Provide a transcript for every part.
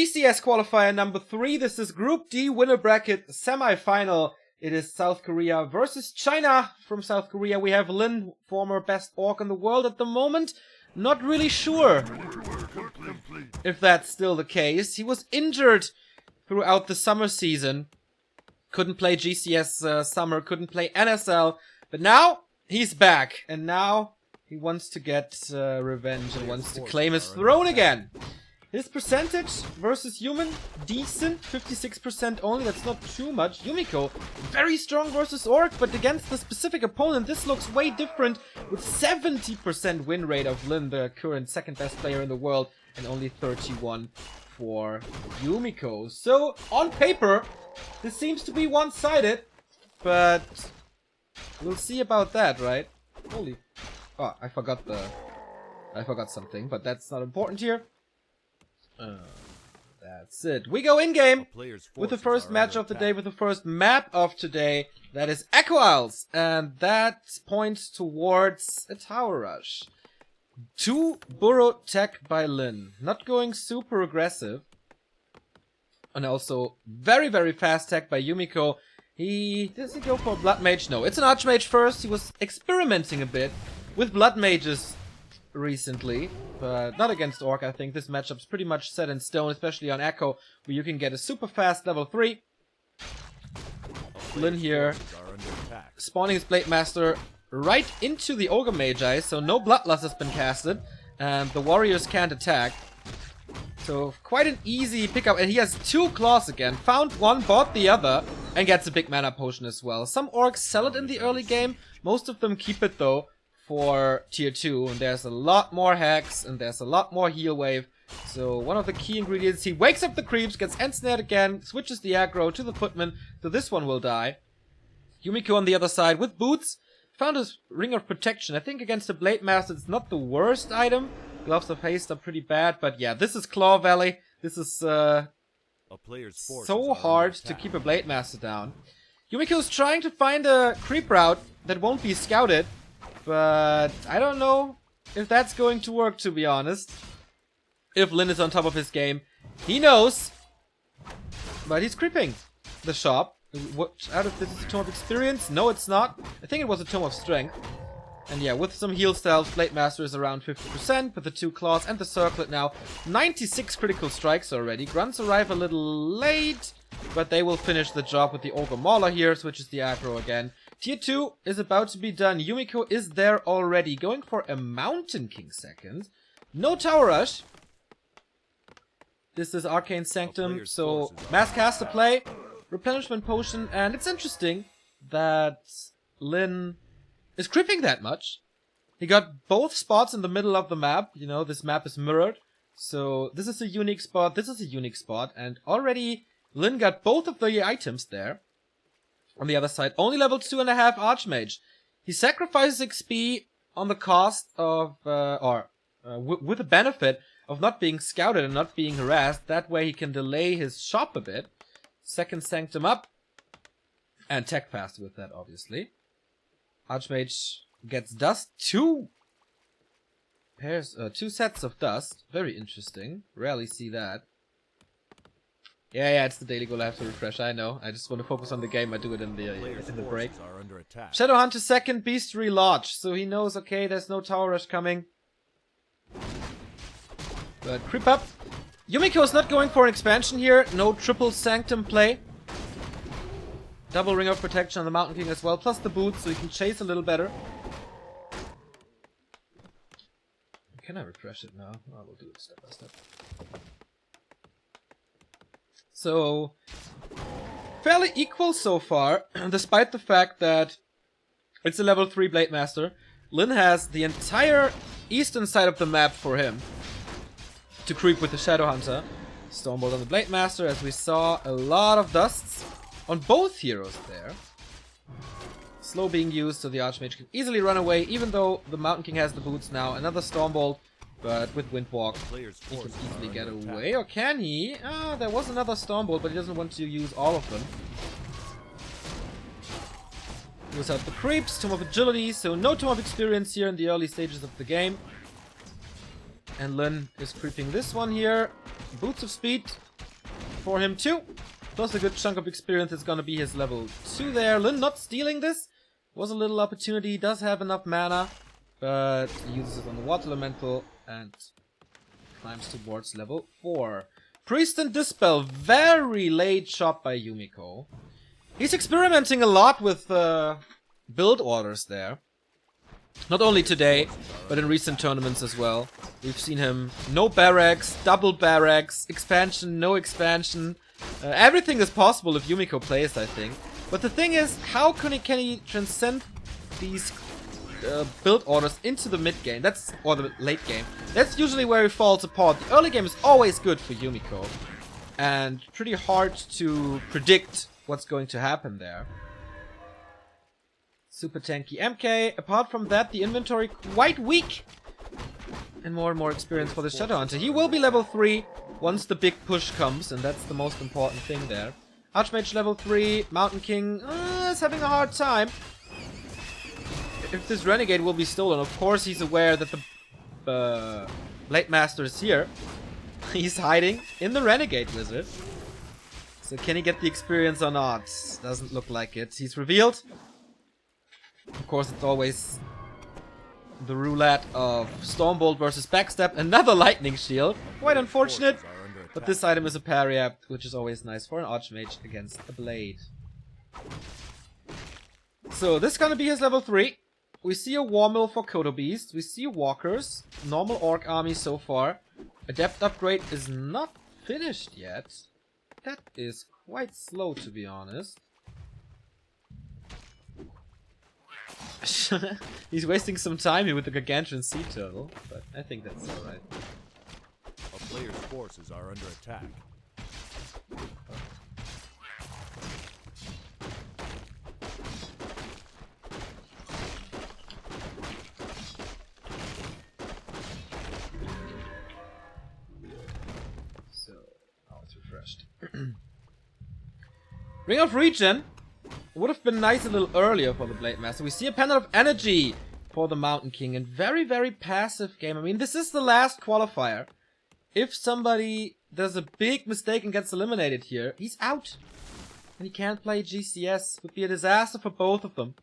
GCS qualifier number 3. This is Group D winner bracket semi-final. It is South Korea versus China. From South Korea we have Lin, former best orc in the world at the moment. Not really sure if that's still the case. He was injured throughout the summer season. Couldn't play GCS summer, couldn't play NSL. But now he's back. And now he wants to get revenge and wants to claim his throne again. His percentage versus Human, decent, 56% only, that's not too much. Yumiko, very strong versus Orc, but against the specific opponent, this looks way different, with 70% win rate of Lin, the current second best player in the world, and only 31 for Yumiko. So, on paper, this seems to be one-sided, but we'll see about that, right? Holy... Oh, I forgot something, but that's not important here. That's it. We go in-game with the first match of the day, with the first map of today. That is Echo Isles, and that points towards a tower rush. 2 burrow tech by Lin. Not going super aggressive. And also very, very fast tech by Yumiko. Does he go for a Blood Mage? No, it's an Archmage first. He was experimenting a bit with Blood Mages recently, but not against Orc. I think this matchup's pretty much set in stone, especially on Echo, where you can get a super fast level 3. Lin here, spawning his Blade Master right into the Ogre Magi, so no Bloodlust has been casted, and the warriors can't attack. So quite an easy pickup, and he has 2 claws again. Found one, bought the other, and gets a big mana potion as well. Some Orcs sell it in the early game, most of them keep it though for tier 2, and there's a lot more hacks and there's a lot more heal wave. So one of the key ingredients, he wakes up the creeps, gets end-snared again, switches the aggro to the footman, so this one will die. Yumiko on the other side with boots, found his Ring of Protection. I think against the Blade Master it's not the worst item. Gloves of Haste are pretty bad, but yeah, this is Claw Valley. This is so hard to keep a Blade Master down. Yumiko's trying to find a creep route that won't be scouted, but I don't know if that's going to work, to be honest. If Lin is on top of his game, he knows, but he's creeping the shop. Out of this is a Tome of Experience? No, it's not. I think it was a Tome of Strength. And yeah, with some heal styles, Blade Master is around 50%, with the 2 claws and the circlet now. 96 critical strikes already. Grunts arrive a little late, but they will finish the job with the Ogre Mauler here, switches the aggro again. Tier 2 is about to be done. Yumiko is there already, going for a Mountain King second. No tower rush. This is Arcane Sanctum, so Mass Caster play, Replenishment Potion, and it's interesting that Lin is creeping that much. He got both spots in the middle of the map. You know, this map is mirrored, so this is a unique spot, this is a unique spot, and already Lin got both of the items there. On the other side, only level 2.5 Archmage. He sacrifices XP on the cost of, with the benefit of not being scouted and not being harassed. That way he can delay his shop a bit. Second Sanctum up. And tech fast with that, obviously. Archmage gets dust. 2 sets of dust. Very interesting. Rarely see that. Yeah, it's the daily goal. I have to refresh. I know. I just want to focus on the game. I do it in the break. Shadowhunter second, Beastry Lodge. So he knows, okay, there's no tower rush coming. But creep up. Yumiko is not going for an expansion here. No triple Sanctum play. Double Ring of Protection on the Mountain King as well. Plus the boots, so he can chase a little better. Can I refresh it now? Oh, we'll do it step by step. So, fairly equal so far, despite the fact that it's a level 3 Blade Master. Lin has the entire eastern side of the map for him to creep with the Shadowhunter. Stormbolt on the Blade Master, as we saw, a lot of dusts on both heroes there. Slow being used, so the Archmage can easily run away, even though the Mountain King has the boots now. Another Stormbolt. But with Windwalk, he can easily get away. Or can he? Ah, there was another Stormbolt, but he doesn't want to use all of them. He was out the creeps, Tome of Agility, so no Tome of Experience here in the early stages of the game. And Lin is creeping this one here. Boots of Speed, for him too. Plus a good chunk of experience is gonna be his level 2 there. Lin not stealing this. Was a little opportunity. He does have enough mana. But he uses it on the water elemental and climbs towards level 4. Priest and Dispel. Very late shot by Yumiko. He's experimenting a lot with build orders there. Not only today, but in recent tournaments as well. We've seen him no barracks, double barracks, expansion, no expansion. Everything is possible if Yumiko plays, I think. But the thing is, how can he transcend these build orders into the mid game? Or the late game. That's usually where he falls apart. The early game is always good for Yumiko. And pretty hard to predict what's going to happen there. Super tanky MK. Apart from that, the inventory quite weak. And more experience for the Shadowhunter. He will be level 3 once the big push comes, and that's the most important thing there. Archmage level 3, Mountain King is having a hard time. If this Renegade will be stolen, of course he's aware that the Blade Master is here. He's hiding in the Renegade Wizard. So can he get the experience or not? Doesn't look like it. He's revealed. Of course, it's always the roulette of Stormbolt versus Backstab. Another Lightning Shield. Quite unfortunate. But this item is a parry up, which is always nice for an Archmage against a Blade. So this is gonna be his level 3. We see a War Mill for Kodo Beast. We see Walkers. Normal Orc army so far. Adept upgrade is not finished yet. That is quite slow, to be honest. He's wasting some time here with the Gargantuan Sea Turtle, but I think that's alright. A player's forces are under attack. So, now it's refreshed. Ring of Regen would have been nice a little earlier for the Blade Master. We see a Pendant of Energy for the Mountain King, and very, very passive game. I mean, this is the last qualifier. If somebody does a big mistake and gets eliminated here, he's out. And he can't play GCS. Would be a disaster for both of them.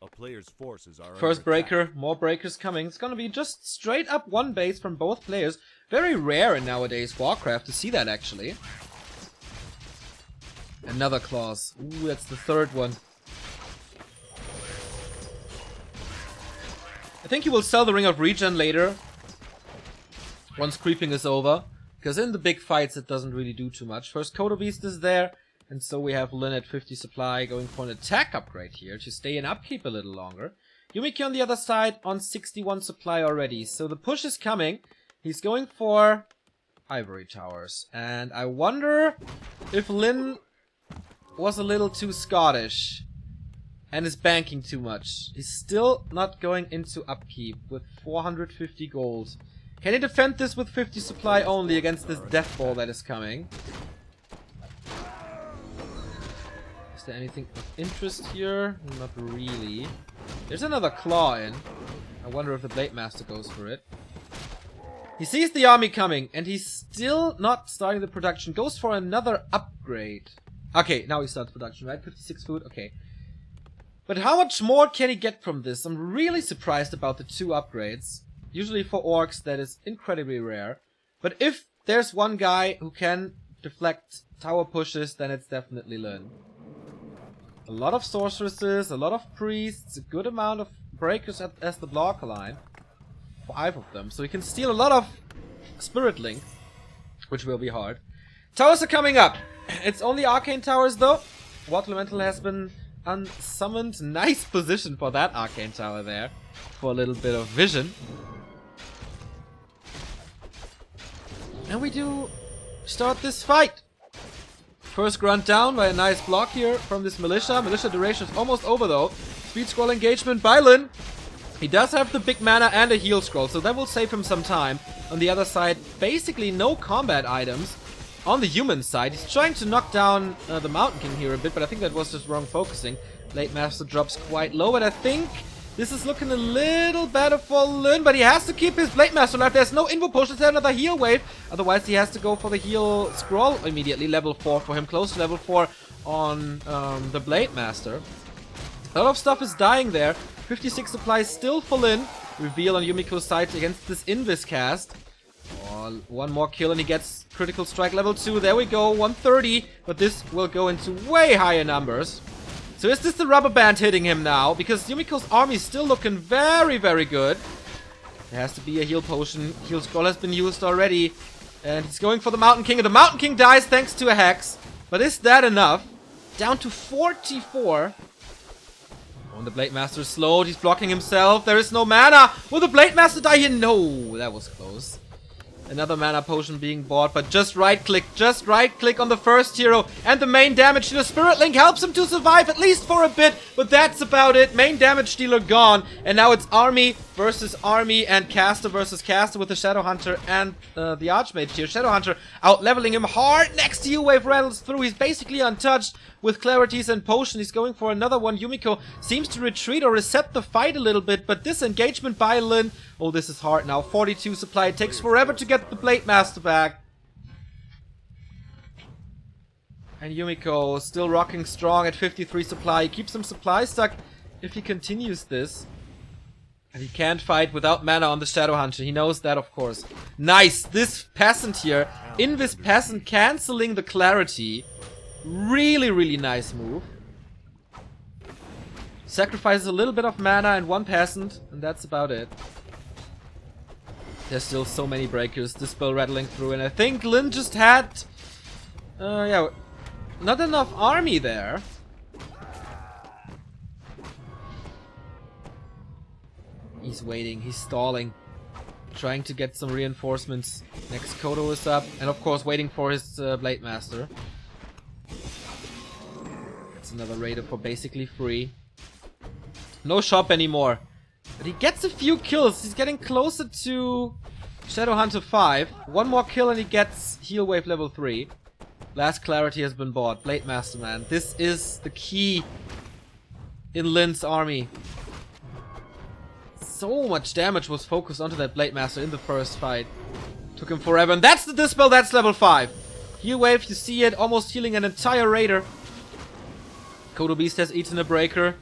A player's forces are First under breaker, attack. more breakers coming. It's gonna be just straight up one base from both players. Very rare in nowadays Warcraft to see that, actually. Another clause. Ooh, that's the third one. I think he will sell the Ring of Regen later. Once creeping is over. Because in the big fights it doesn't really do too much. First Kodo Beast is there. And so we have Lin at 50 supply going for an attack upgrade here to stay in upkeep a little longer. Yumiko on the other side on 61 supply already. So the push is coming. He's going for Ivory Towers. And I wonder if Lin was a little too Scottish and is banking too much. He's still not going into upkeep with 450 gold. Can he defend this with 50 supply only against this death ball that is coming? Is there anything of interest here? Not really. There's another claw in. I wonder if the Blade Master goes for it. He sees the army coming and he's still not starting the production. Goes for another upgrade. Okay, now he starts production, right? 56 food, okay. But how much more can he get from this? I'm really surprised about the 2 upgrades. Usually for orcs that is incredibly rare. But if there's one guy who can deflect tower pushes, then it's definitely Lin. A lot of sorceresses, a lot of priests, a good amount of breakers as the blocker line. 5 of them. So he can steal a lot of Spirit Link, which will be hard. Towers are coming up. It's only Arcane Towers though. Water Elemental has been unsummoned. Nice position for that Arcane Tower there. For a little bit of vision. And we do start this fight. First grunt down by a nice block here from this Militia. Militia duration is almost over though. Speed scroll engagement by Lin. He does have the big mana and a heal scroll, so that will save him some time. On the other side, basically no combat items. On the human side, he's trying to knock down the Mountain King here a bit, but I think that was just wrong focusing. Blade Master drops quite low, but I think This is looking a little better for Lin, but he has to keep his Blade Master alive. There's no Invo Potion, there's another heal wave. Otherwise, he has to go for the heal scroll immediately. Level 4 for him, close to level 4 on the Blade Master. A lot of stuff is dying there. 56 supplies still for Lin. Reveal on Yumiko's side against this Invis cast. Oh, one more kill and he gets critical strike level 2. There we go, 130. But this will go into way higher numbers. So is this the rubber band hitting him now? Because Yumiko's army is still looking very, very good. There has to be a heal potion. Heal scroll has been used already. And he's going for the Mountain King. And the Mountain King dies thanks to a hex. But is that enough? Down to 44. Oh, the Blade Master is slowed. He's blocking himself. There is no mana. Will the Blade Master die here? No, that was close. Another mana potion being bought, but just right click on the first hero, and the main damage dealer Spirit Link helps him to survive, at least for a bit, but that's about it. Main damage dealer gone, and now it's army versus army and caster versus caster with the Shadow Hunter and the Archmage here. Shadow Hunter out leveling him hard, next heal wave rattles through, he's basically untouched with clarities and potion. He's going for another one. Yumiko seems to retreat or reset the fight a little bit, but disengagement by Lin. Oh, this is hard now. 42 supply. It takes forever to get the Blade Master back. And Yumiko still rocking strong at 53 supply. He keeps some supply stuck if he continues this. And he can't fight without mana on the Shadow Hunter. He knows that, of course. Nice. This peasant here. Invis peasant cancelling the clarity. Really, really nice move. Sacrifices a little bit of mana and one peasant, and that's about it. There's still so many breakers, Dispel rattling through, and I think Lin just had... yeah, not enough army there. He's waiting, he's stalling. Trying to get some reinforcements. Next Kodo is up, and of course waiting for his Blade Master. That's another raider for basically free. No shop anymore. But he gets a few kills. He's getting closer to Shadow Hunter 5. One more kill and he gets heal wave level 3. Last clarity has been bought. Blade Master, man. This is the key in Lin's army. So much damage was focused onto that Blade Master in the first fight. Took him forever. And that's the Dispel. That's level 5. Heal wave, you see it. Almost healing an entire raider. Kodo Beast has eaten a breaker.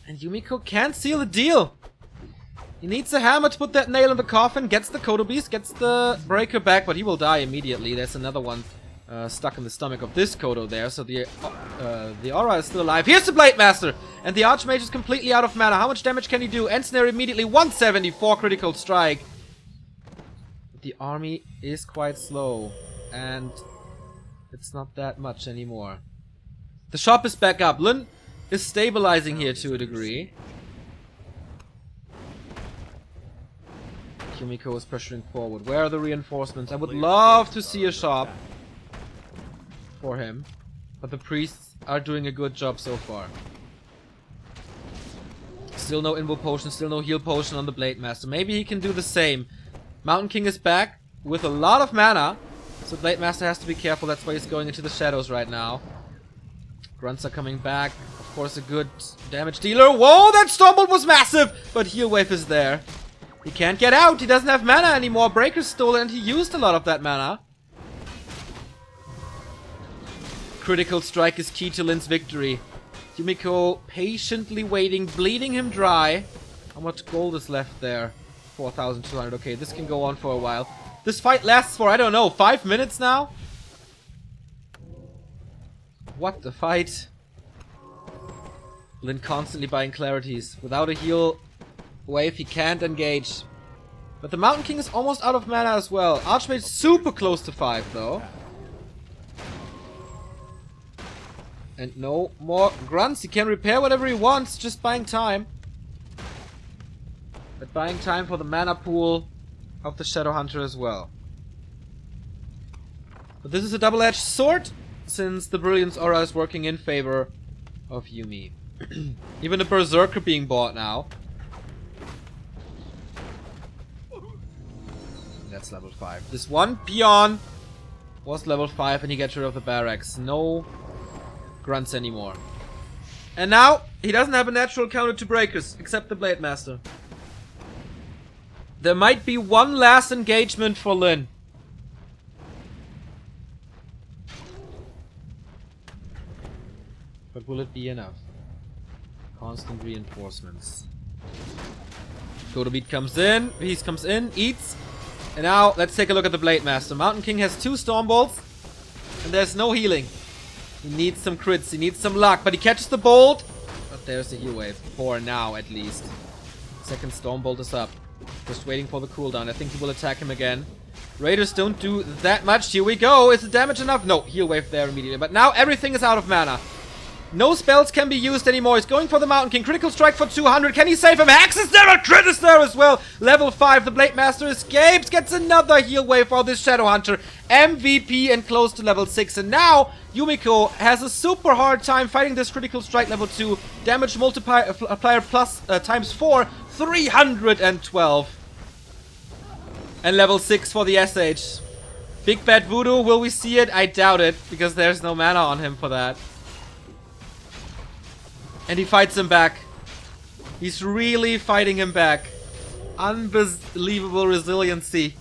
And Yumiko can't seal the deal. He needs a hammer to put that nail in the coffin. Gets the Kodo Beast, gets the breaker back, but he will die immediately. There's another one stuck in the stomach of this Kodo there. So the aura is still alive. Here's the Blade Master! And the Archmage is completely out of mana. How much damage can he do? End snare immediately. 174 critical strike. The army is quite slow. And it's not that much anymore. The shop is back up. Lin is stabilizing here to a degree. Yumiko is pressuring forward. Where are the reinforcements? I would love to see a shop for him. But the priests are doing a good job so far. Still no Invo Potion, still no heal potion on the Blade Master. Maybe he can do the same. Mountain King is back with a lot of mana. So Blade Master has to be careful. That's why he's going into the shadows right now. Grunts are coming back. Of course, a good damage dealer. Whoa, that Stormbolt was massive! But Heal Wave is there. He can't get out. He doesn't have mana anymore. Breaker's stolen and he used a lot of that mana. Critical strike is key to Lin's victory. Yumiko patiently waiting, bleeding him dry. How much gold is left there? 4,200. Okay, this can go on for a while. This fight lasts for, I don't know, 5 minutes now? What the fight? Lin constantly buying clarities. Without a heal wave, he can't engage. But the Mountain King is almost out of mana as well. Archmage super close to 5 though. And no more grunts. He can repair whatever he wants, just buying time. But buying time for the mana pool of the Shadow Hunter as well. But this is a double-edged sword, since the Brilliance Aura is working in favor of Yumi. Even a Berserker being bought now. That's level 5. This one peon was level 5 and he gets rid of the barracks. No grunts anymore. And now, he doesn't have a natural counter to breakers, except the Blade Master. There might be one last engagement for Lin. But will it be enough? Constant reinforcements. Go to beat comes in, Beast comes in, eats. And now, let's take a look at the Blade Master. Mountain King has 2 Storm Bolts, and there's no healing. He needs some crits, he needs some luck, but he catches the bolt. But there's the heal wave, for now at least. Second Storm Bolt is up. Just waiting for the cooldown. I think he will attack him again. Raiders don't do that much. Here we go. Is the damage enough? No, heal wave there immediately. But now everything is out of mana. No spells can be used anymore. He's going for the Mountain King. Critical strike for 200. Can he save him? Hex is there. A crit is there as well. Level 5. The Blade Master escapes. Gets another heal wave for this Shadow Hunter. MVP and close to level 6. And now Yumiko has a super hard time fighting this critical strike level 2. Damage multiplier plus times 4. 312. And level 6 for the SH. Big Bad Voodoo. Will we see it? I doubt it. Because there's no mana on him for that. And he fights him back. He's really fighting him back. Unbelievable resiliency.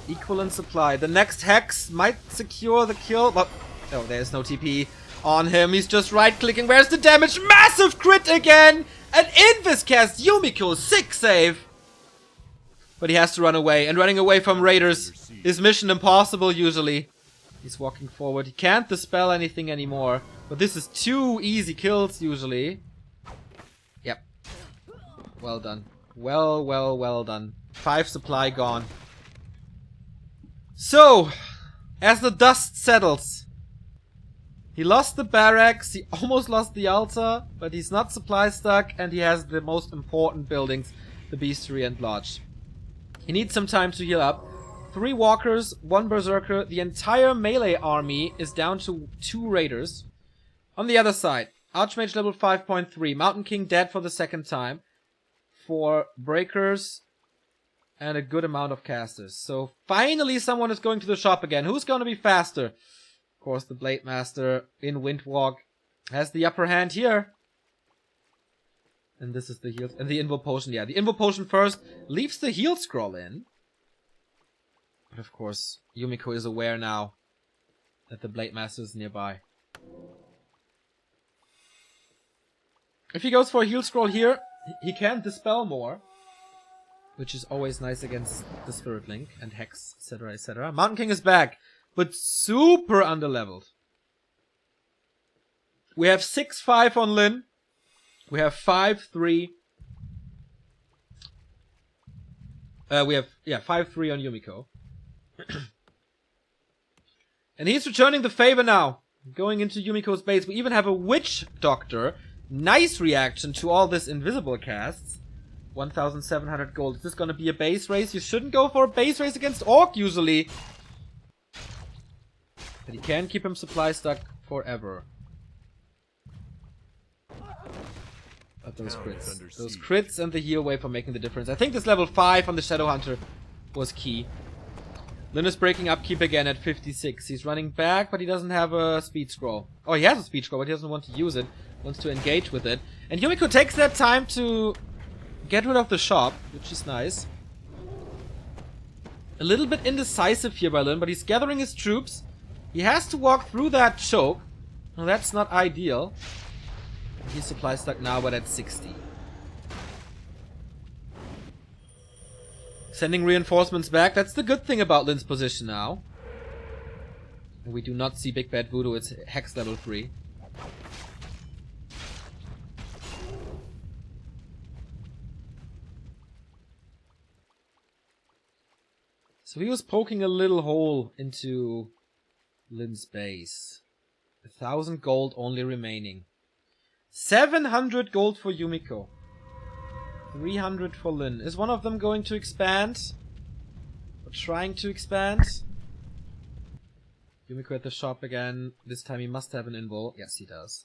Equivalent supply. The next Hex might secure the kill. But oh, there's no TP on him. He's just right-clicking. Where's the damage? Massive crit again! An Invis cast. Yumiko, 6 save. But he has to run away. And running away from Raiders is mission impossible usually. He's walking forward. He can't dispel anything anymore. But this is 2 easy kills usually. Yep. Well done. Well done. 5 supply gone. So, as the dust settles, he lost the barracks, he almost lost the altar, but he's not supply stuck, and he has the most important buildings, the Beastery and Lodge. He needs some time to heal up. 3 walkers, 1 berserker, the entire melee army is down to 2 raiders. On the other side, Archmage level 5.3, Mountain King dead for the 2nd time, 4 breakers, and a good amount of casters. So finally someone is going to the shop again. Who's going to be faster? Of course, the Blade Master in Windwalk has the upper hand here. And this is the heal. And the Invo Potion, yeah. The Invo Potion first leaves the heal scroll in. But of course, Yumiko is aware now that the Blade Master is nearby. If he goes for a heal scroll here, he can dispel more. Which is always nice against the Spirit Link and Hex, etc, etc. Mountain King is back, but super underleveled. We have 6-5 on Lin. We have 5-3. We have, 5-3 on Yumiko. And he's returning the favor now. Going into Yumiko's base. We even have a Witch Doctor. Nice reaction to all this invisible casts. 1,700 gold. Is this gonna be a base race? You shouldn't go for a base race against Orc usually. But he can keep him supply stuck forever. But those crits. Those crits and the heal wave are making the difference. I think this level 5 on the Shadow Hunter was key. Lin is breaking upkeep again at 56. He's running back, but he doesn't have a speed scroll. Oh, he has a speed scroll, but he doesn't want to use it. Wants to engage with it. And Yumiko takes that time to get rid of the shop, which is nice. A little bit indecisive here by Lin, but he's gathering his troops. He has to walk through that choke. Now that's not ideal. He's supply stuck now, but at 60. Sending reinforcements back. That's the good thing about Lin's position now. And we do not see Big Bad Voodoo. It's Hex level 3. So he was poking a little hole into Lin's base. 1,000 gold only remaining. 700 gold for Yumiko. 300 for Lin. Is one of them going to expand? Or trying to expand? Yumiko at the shop again. This time he must have an invul. Yes, he does.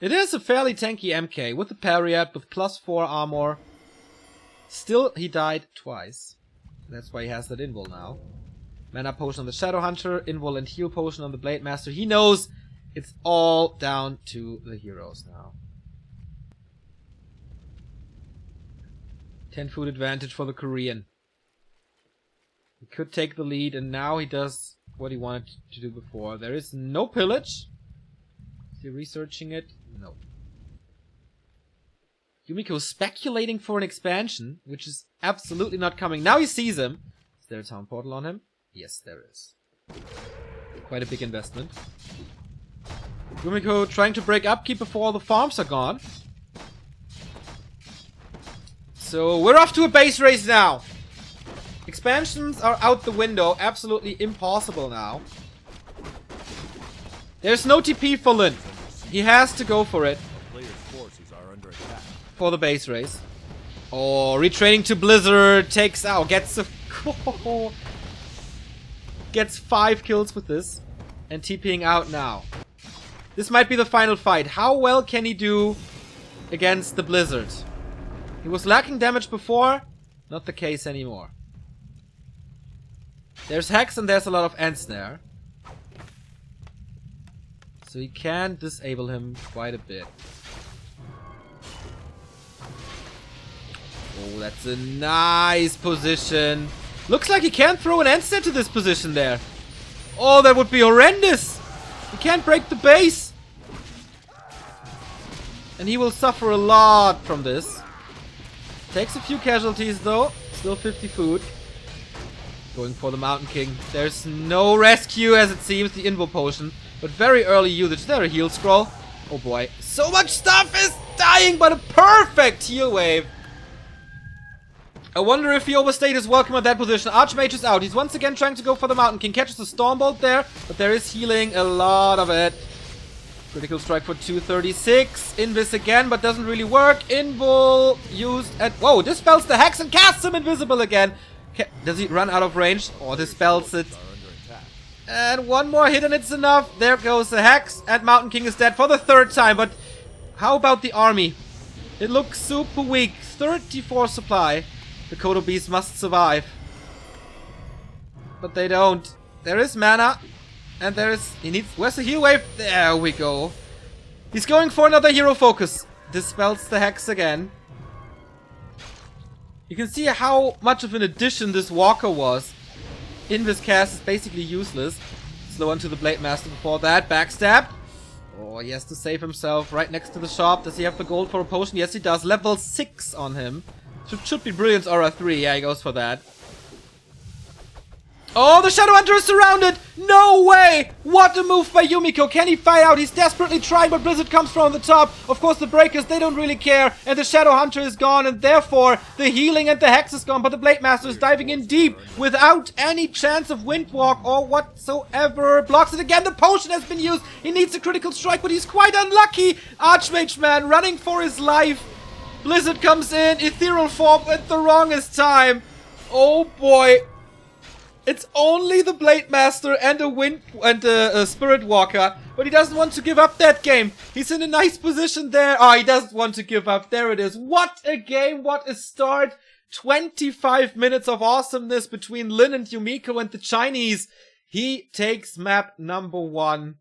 It is a fairly tanky MK with the Pariat with +4 armor. Still, he died twice. That's why he has that invul now. Mana potion on the Shadow Hunter, invul and heal potion on the Blade Master. He knows it's all down to the heroes now. 10 food advantage for the Korean. He could take the lead, and now he does what he wanted to do before. There is no pillage. Is he researching it? No. Yumiko speculating for an expansion, which is absolutely not coming. Now he sees him. Is there a town portal on him? Yes, there is. Quite a big investment. Yumiko trying to break upkeep before all the farms are gone. So we're off to a base race now. Expansions are out the window. Absolutely impossible now. There's no TP for Lin. He has to go for it. Players' forces are under attack. For the base race. Oh, retraining to Blizzard. Takes out. Gets a... Gets 5 kills with this. And TPing out now. This might be the final fight. How well can he do against the Blizzard? He was lacking damage before. Not the case anymore. There's Hex and there's a lot of Ensnare. So he can disable him quite a bit. Oh, that's a nice position. Looks like he can't throw an Ensnare to this position there. Oh, that would be horrendous. He can't break the base. And he will suffer a lot from this. Takes a few casualties though. Still 50 food. Going for the Mountain King. There's no rescue as it seems. The Invul Potion. But very early usage. Is there a heal scroll? Oh boy. So much stuff is dying, but a perfect heal wave. I wonder if he overstayed his welcome at that position. Archmage is out. He's once again trying to go for the Mountain King. Catches the Stormbolt there, but there is healing, a lot of it. Critical strike for 236. Invis again, but doesn't really work. Invul used at... Whoa, dispels the Hex and casts him invisible again. Does he run out of range? Oh, dispels it. And one more hit and it's enough. There goes the Hex, and Mountain King is dead for the 3rd time. But how about the army? It looks super weak. 34 supply. The Kodo Beast must survive. But they don't. There is mana. And there is... He needs... Where's the heal wave? There we go. He's going for another hero focus. Dispels the Hex again. You can see how much of an addition this Walker was. Invis cast is basically useless. Slow onto the Blade Master before that. Backstab. Oh, he has to save himself right next to the shop. Does he have the gold for a potion? Yes, he does. Level 6 on him. Should be Brilliance Aura 3. Yeah, he goes for that. Oh, the Shadow Hunter is surrounded! No way! What a move by Yumiko! Can he fight out? He's desperately trying, but Blizzard comes from the top. Of course, the Breakers, they don't really care. And the Shadow Hunter is gone, and therefore, the healing and the Hex is gone. But the Blade Master is diving in deep without any chance of Windwalk or whatsoever. Blocks it again. The potion has been used. He needs a critical strike, but he's quite unlucky. Archmage Man running for his life. Blizzard comes in, ethereal form at the wrongest time. Oh boy. It's only the Blade Master and a Spirit Walker, but he doesn't want to give up that game. He's in a nice position there. Oh, he doesn't want to give up. There it is. What a game. What a start. 25 minutes of awesomeness between Lin and Yumiko and the Chinese. He takes map number 1.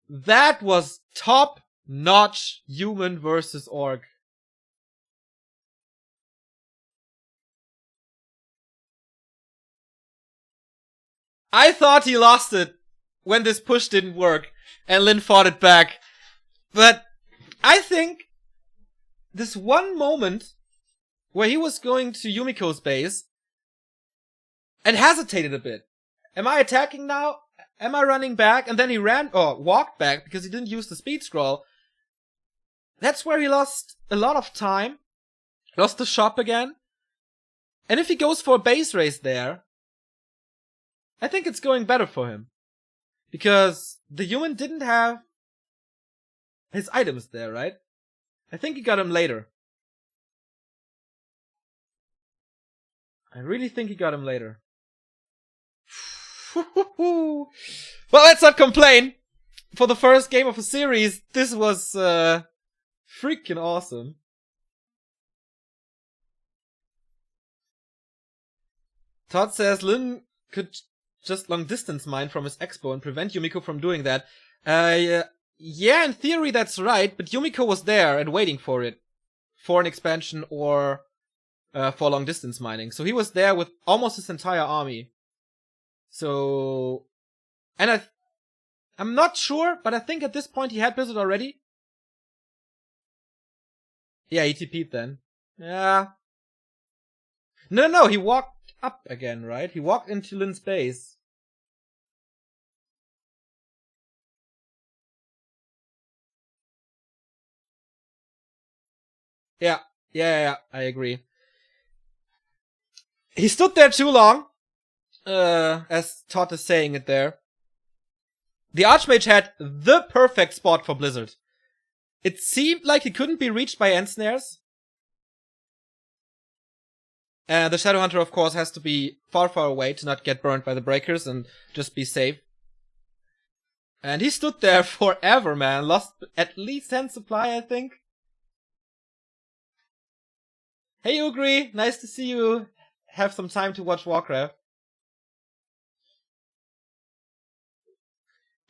That was top-notch human versus orc. I thought he lost it when this push didn't work and Lin fought it back. But I think this one moment where he was going to Yumiko's base and hesitated a bit. Am I attacking now? Am I running back? And then he ran or walked back because he didn't use the speed scroll. That's where he lost a lot of time. Lost the shop again. And if he goes for a base race there, I think it's going better for him. Because the human didn't have his items there, right? I think he got them later. I really think he got him later. Well, let's not complain. For the first game of a series, this was freaking awesome. Todd says Lin could just long distance mine from his Expo and prevent Yumiko from doing that. Yeah, in theory that's right, but Yumiko was there and waiting for it. For an expansion or for long distance mining. So he was there with almost his entire army. So... And I'm not sure, but I think at this point he had Blizzard already. Yeah, he TP'd then. Yeah. No, he walked up again, right? He walked into Lin's base. Yeah, I agree. He stood there too long, as Todd is saying it there. The Archmage had the perfect spot for Blizzard. It seemed like he couldn't be reached by end snares. And the Shadowhunter, of course, has to be far, far away to not get burned by the breakers and just be safe. And he stood there forever, man. Lost at least 10 supply, I think. Hey, Ugri. Nice to see you have some time to watch Warcraft.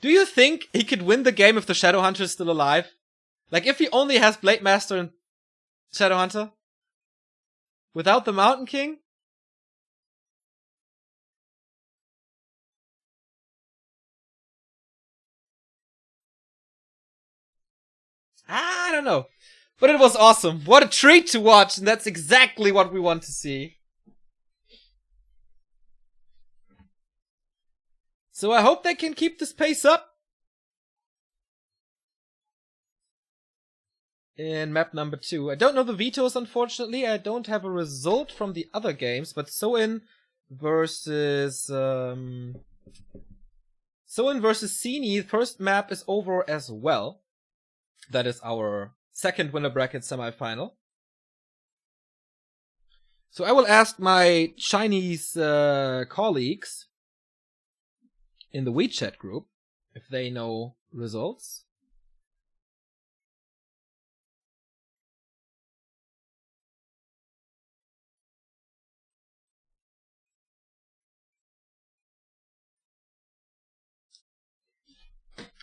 Do you think he could win the game if the Shadowhunter is still alive? Like, if he only has Blade Master and Shadowhunter? Without the Mountain King? I don't know. But it was awesome. What a treat to watch, and that's exactly what we want to see. So I hope they can keep this pace up. In map number 2. I don't know the vetoes, unfortunately. I don't have a result from the other games, but Soin versus Sini, first map is over as well. That is our second winner bracket semifinal. So I will ask my Chinese colleagues in the WeChat group if they know results.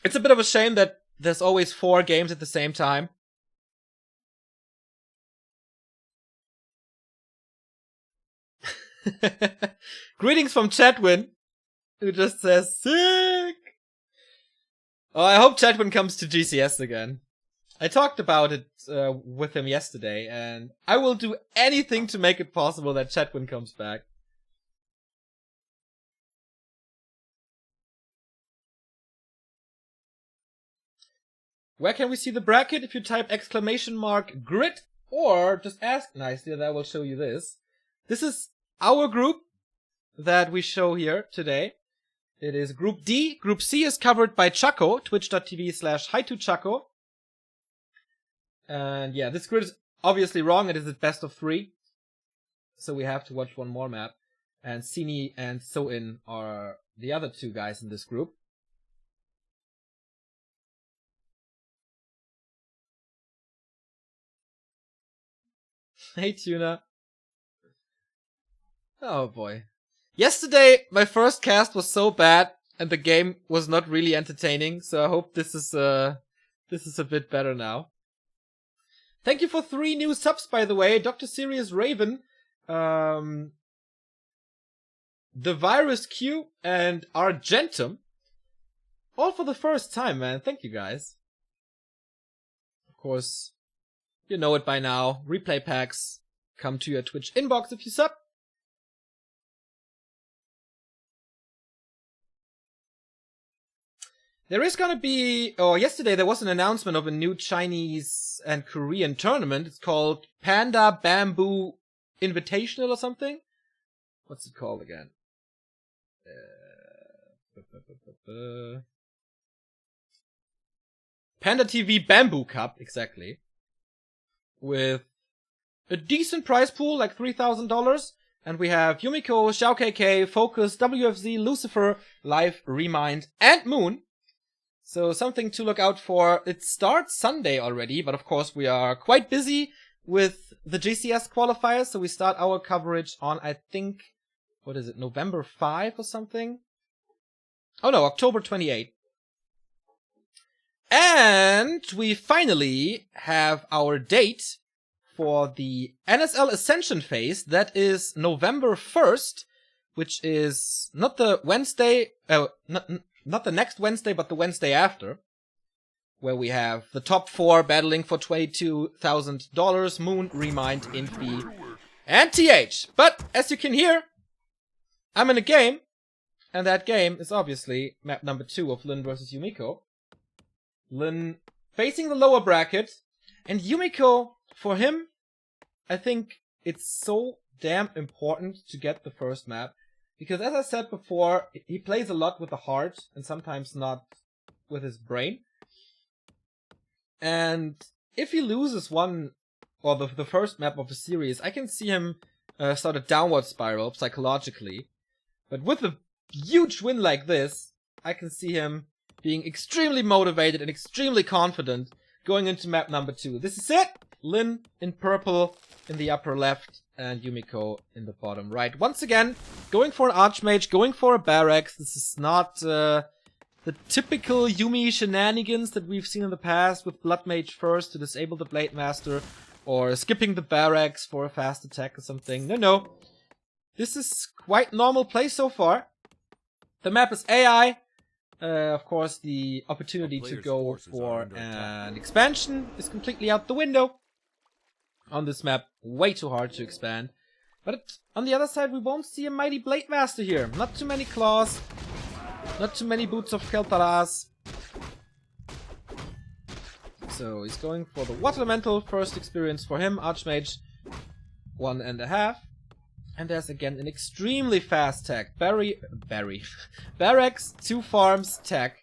It's a bit of a shame that there's always 4 games at the same time. Greetings from Chadwin, who just says, sick! Oh, I hope Chadwin comes to GCS again. I talked about it with him yesterday, and I will do anything to make it possible that Chadwin comes back. Where can we see the bracket? If you type !grid or just ask nicely, and I will show you this. This is our group that we show here today. It is Group D. Group C is covered by Chaco, twitch.tv/hi2chaco. And yeah, this grid is obviously wrong. It is at best of 3. So we have to watch one more map. And Sini and Soin are the other 2 guys in this group. Hey, Tuna. Oh boy. Yesterday, my first cast was so bad, and the game was not really entertaining, so I hope this is a bit better now. Thank you for 3 new subs, by the way. Dr. Sirius Raven, The Virus Q, and Argentum. All for the first time, man. Thank you, guys. Of course, you know it by now. Replay packs come to your Twitch inbox if you sub. There is gonna be... Oh, yesterday there was an announcement of a new Chinese and Korean tournament. It's called Panda Bamboo Invitational or something? What's it called again? Panda TV Bamboo Cup, exactly. With a decent prize pool, like $3,000. And we have Yumiko, Xiao KK, Focus, WFZ, Lucifer, Live, Remind, and Moon. So something to look out for. It starts Sunday already, but of course we are quite busy with the GCS qualifiers, so we start our coverage on, I think, what is it, November 5 or something? Oh no, October 28. And we finally have our date for the NSL Ascension phase. That is November 1st, which is not the Wednesday, not the next Wednesday, but the Wednesday after, where we have the top 4 battling for $22,000, Moon, Remind, Infi, and TH. But as you can hear, I'm in a game, and that game is obviously map number 2 of Lin versus Yumiko. Lin facing the lower bracket, and Yumiko, for him, I think it's so damn important to get the first map, because as I said before, he plays a lot with the heart, and sometimes not with his brain. And if he loses one, or the first map of the series, I can see him start a downward spiral psychologically. But with a huge win like this, I can see him being extremely motivated and extremely confident going into map number 2. This is it! Lin in purple in the upper left and Yumiko in the bottom right. Once again, going for an Archmage, going for a Barracks. This is not the typical Yumi shenanigans that we've seen in the past with Blood Mage first to disable the Blade Master, or skipping the Barracks for a fast attack or something. No. This is quite normal play so far. The map is AI. Of course, the opportunity to go for an expansion is completely out the window. On this map, way too hard to expand. But on the other side, we won't see a Mighty Blade Master here. Not too many claws. Not too many Boots of Keltaras. So he's going for the Water Elemental, first experience for him. Archmage, 1.5. And there's again an extremely fast tech. Barracks, 2 farms, tech.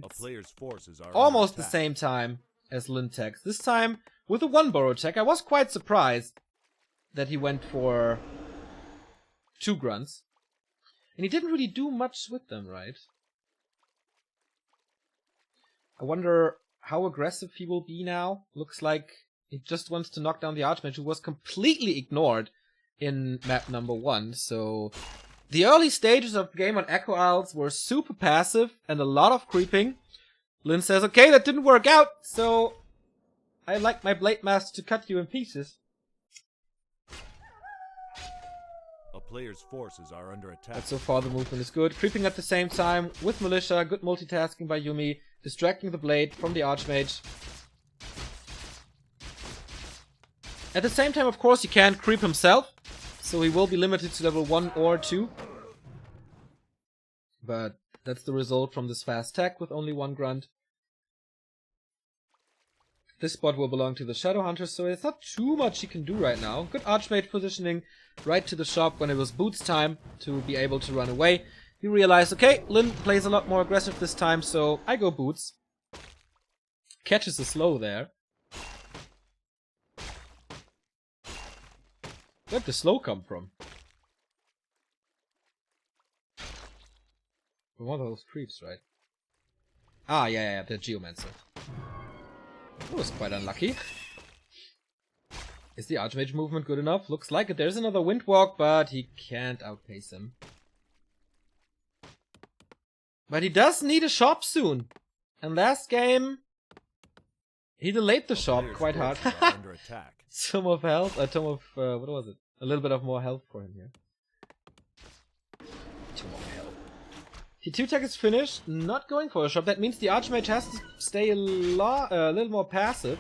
A player's forces are almost the under attack. same time as Lin techs. This time with a 1 burrow tech. I was quite surprised that he went for 2 grunts. And he didn't really do much with them, right? I wonder how aggressive he will be now. Looks like he just wants to knock down the Archmage, who was completely ignored in map number 1. So the early stages of the game on Echo Isles were super passive and a lot of creeping. Lin says, okay, that didn't work out, so I like my Blade Master to cut you in pieces. A player's forces are under attack. But so far the movement is good. Creeping at the same time with Militia, good multitasking by Yumi, distracting the Blade from the Archmage. At the same time, of course, he can't creep himself, so he will be limited to level 1 or 2. But that's the result from this fast tech with only 1 grunt. This spot will belong to the Shadow Hunter, so it's not too much he can do right now. Good Archmage positioning right to the shop when it was Boots time to be able to run away. He realized, okay, Lin plays a lot more aggressive this time, so I go Boots. Catches a slow there. Where'd the slow come from? From one of those creeps, right? Ah, yeah, the Geomancer. That was quite unlucky. Is the Archmage movement good enough? Looks like it. There's another Windwalk, but he can't outpace him. But he does need a shop soon. And last game, he delayed the shop quite hard. Under attack. Tome of health, Tome of, what was it? A little bit of more health for him here. Tome of health. T2 tech is finished, not going for a shop. That means the Archmage has to stay a little more passive.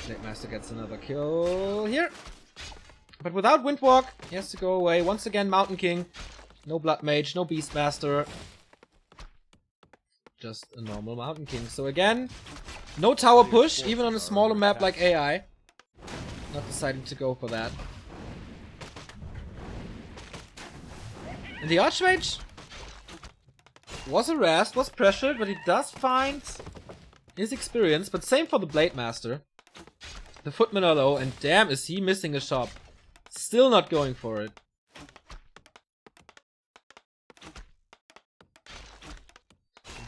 Blade Master gets another kill here. But without Windwalk, he has to go away. Once again, Mountain King. No Blood Mage, no Beastmaster. Just a normal Mountain King. So again, no tower push, even on a smaller map like AI. Not deciding to go for that. And the Archmage was harassed, was pressured, but he does find his experience. But same for the Blade Master. The Footmen are low, and damn is he missing a shop. Still not going for it.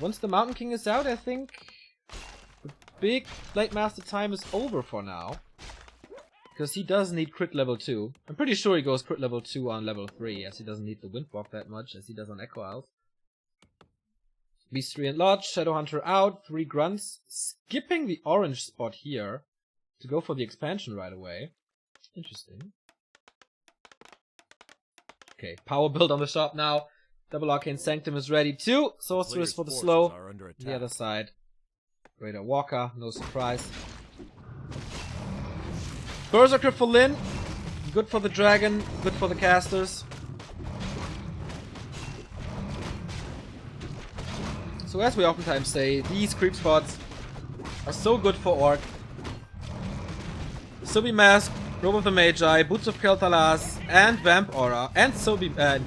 Once the Mountain King is out, I think the big Blade Master time is over for now. Because he does need crit level 2. I'm pretty sure he goes crit level 2 on level 3, as he doesn't need the Windwalk that much, as he does on Echo Isles. Beast 3 and Lodge, Shadowhunter out, 3 Grunts, skipping the orange spot here to go for the expansion right away. Interesting. Okay, power build on the shop now. Double Arcane Sanctum is ready too. Sorceress for the slow. The other side. Raider Walker, no surprise. Berserker for Lin. Good for the dragon, good for the casters. So as we oftentimes say, these creep spots are so good for Orc. Subi Mask, Robe of the Magi, Boots of Kel'Thalas, and Vamp Aura, and Subi... I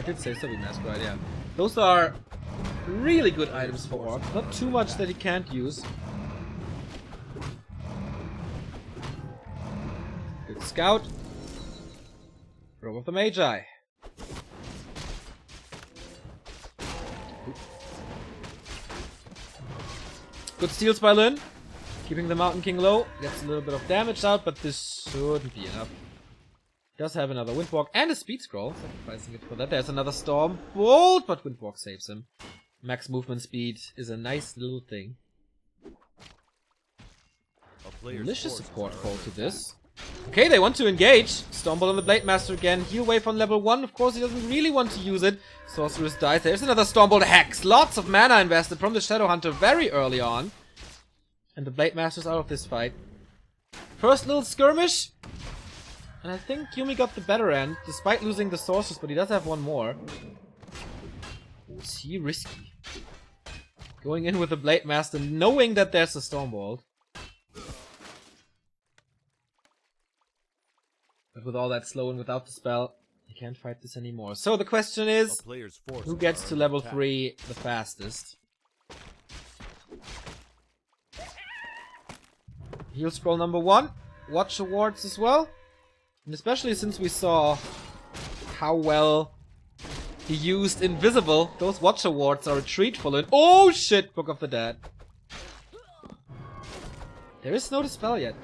did say Subi Mask, right, yeah. Those are really good items for Orc. Not too much that he can't use. Good Scout. Robe of the Magi. Good steals by Lin. Keeping the Mountain King low. Gets a little bit of damage out, but this shouldn't be enough. Does have another Windwalk and a Speed Scroll. Sacrificing it for that. There's another Storm Bolt, but Windwalk saves him. Max movement speed is a nice little thing. Malicious support call to this. Okay, they want to engage. Stormbolt on the Blade Master again. Heal wave on level 1. Of course, he doesn't really want to use it. Sorceress dies. There's another Stormbolt Hex. Lots of mana invested from the Shadowhunter very early on. And the Blade Master's out of this fight. First little skirmish. And I think Yumi got the better end, despite losing the Sorceress, but he does have one more. Is he risky? Going in with the Blade Master, knowing that there's a Stormbolt. But with all that slow and without the spell, you can't fight this anymore. So the question is, who gets to level 3 the fastest? Heal scroll number 1. Watch awards as well. And especially since we saw how well he used Invisible, those watch awards are a treat for Lin. Oh shit! Book of the Dead. There is no dispel yet.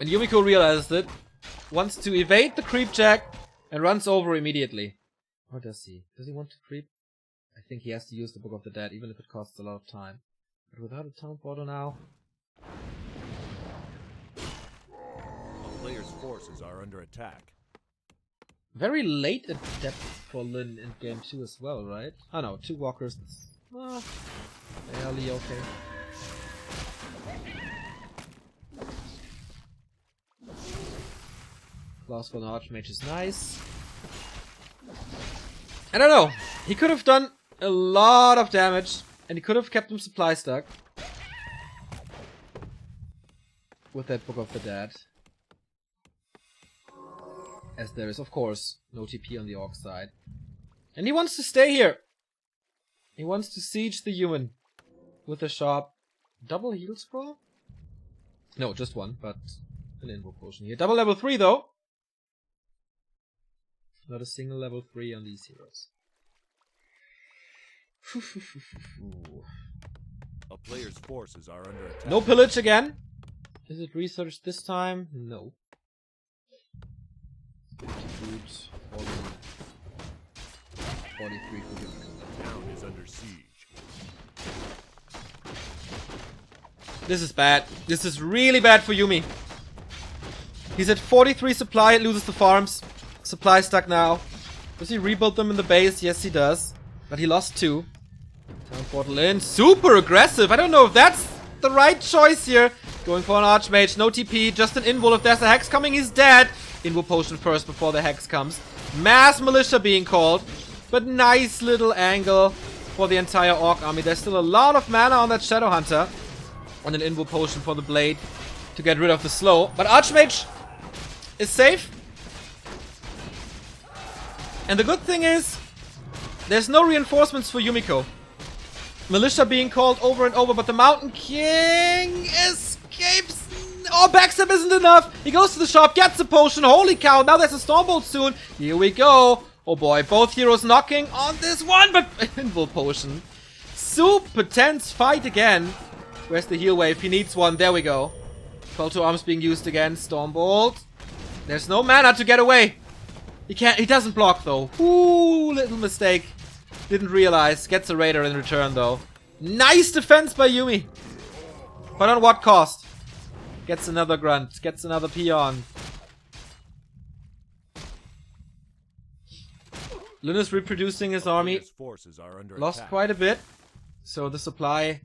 And Yumiko realizes it, wants to evade the creep jack, and runs over immediately. Or does he? Does he want to creep? I think he has to use the Book of the Dead, even if it costs a lot of time. But without a town portal now... A player's forces are under attack. Very late adept for Lin in game 2 as well, right? Oh no, 2 walkers. Barely okay. Claws for an Archmage is nice. I don't know. He could have done a lot of damage, and he could have kept him supply stuck with that Book of the Dead. As there is, of course, no TP on the Orc side. And he wants to stay here. He wants to siege the human with a sharp double heal scroll? No, just one, but an invoke potion here. Double level 3 though. Not a single level 3 on these heroes. A player's forces are under attack. No pillage again. Is it researched this time? No. 50 food, 43 food. The town is under siege. This is bad. This is really bad for Yumi. He's at 43 supply, loses the farms. Supply stuck now. Does he rebuild them in the base? Yes, he does. But he lost 2. Town portal in. Super aggressive. I don't know if that's the right choice here. Going for an Archmage. No TP. Just an invul. If there's a Hex coming, he's dead. Invul potion first before the Hex comes. Mass Militia being called. But nice little angle for the entire Orc army. There's still a lot of mana on that Shadowhunter. And an invul potion for the Blade to get rid of the slow. But Archmage is safe. And the good thing is, there's no reinforcements for Yumiko. Militia being called over and over, but the Mountain King escapes. Oh, backstab isn't enough. He goes to the shop, gets the potion. Holy cow, now there's a Stormbolt soon. Here we go. Oh boy, both heroes knocking on this one, but invul potion. Super tense fight again. Where's the heal wave? He needs one. There we go. Call to arms being used again. Stormbolt. There's no mana to get away. He can't. He doesn't block though. Ooh, little mistake. Didn't realize. Gets a Raider in return though. Nice defense by Yumi. But on what cost? Gets another grunt. Gets another peon. Lin is reproducing his army. Forces are under Lost attack. quite a bit. So the supply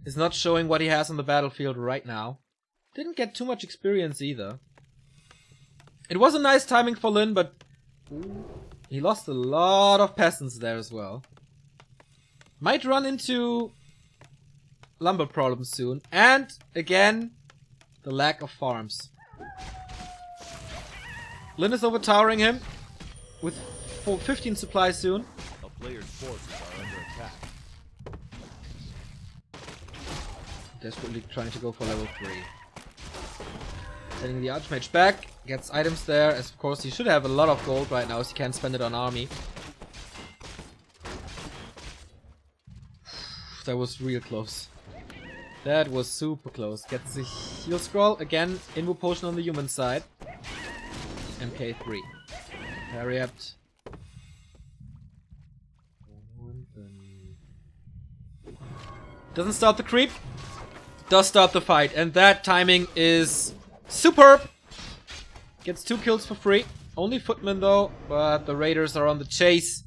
is not showing what he has on the battlefield right now. Didn't get too much experience either. It was a nice timing for Lin, but he lost a lot of peasants there as well. Might run into lumber problems soon. And again, the lack of farms. Lin is overtowering him with 15 supplies soon. A player's forces are under attack. Desperately trying to go for level 3. Sending the Archmage back. Gets items there. As of course, he should have a lot of gold right now, as he can't spend it on army. That was real close. That was super close. Gets the heal scroll. Again, Invo potion on the human side. MK3. Harriet. Doesn't start the creep. Does start the fight. And that timing is superb. Gets 2 kills for free. Only footmen though. But the raiders are on the chase.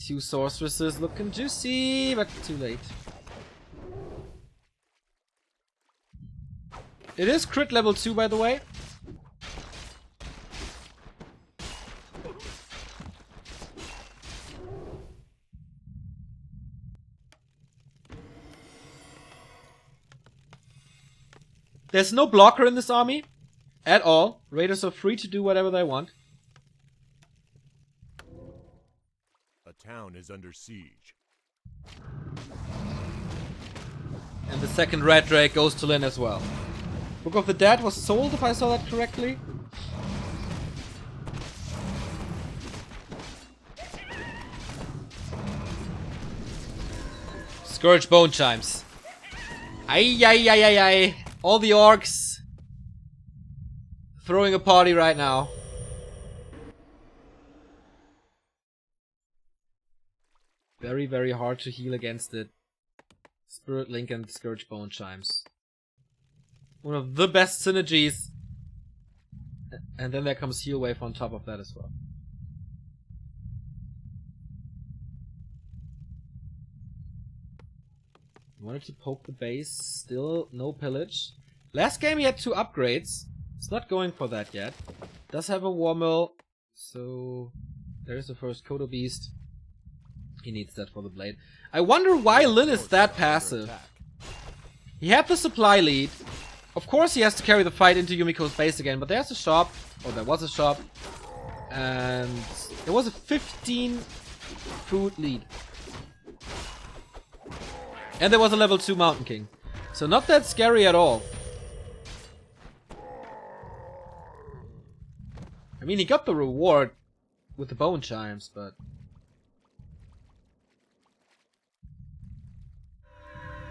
2 sorceresses looking juicy. But too late. It is crit level 2 by the way. There's no blocker in this army at all. Raiders are free to do whatever they want. A town is under siege. And the second Red Drake goes to Lin as well. Book of the Dead was sold, if I saw that correctly. Scourge Bone Chimes. Ay, ay, ay, ay, ay. All the orcs throwing a party right now. Very, very hard to heal against it. Spirit Link and Scourge Bone Chimes. One of the best synergies. And then there comes Heal Wave on top of that as well. Wanted to poke the base, still no pillage. Last game he had 2 upgrades. It's not going for that yet. Does have a War Mill, so there's the first Kodo Beast. He needs that for the blade. I wonder why Lin is that passive. He had the supply lead. Of course he has to carry the fight into Yumiko's base again, but there's a shop, or there was a shop, and there was a 15 food lead. And there was a level 2 Mountain King. So not that scary at all. I mean, he got the reward with the Bone Chimes, but...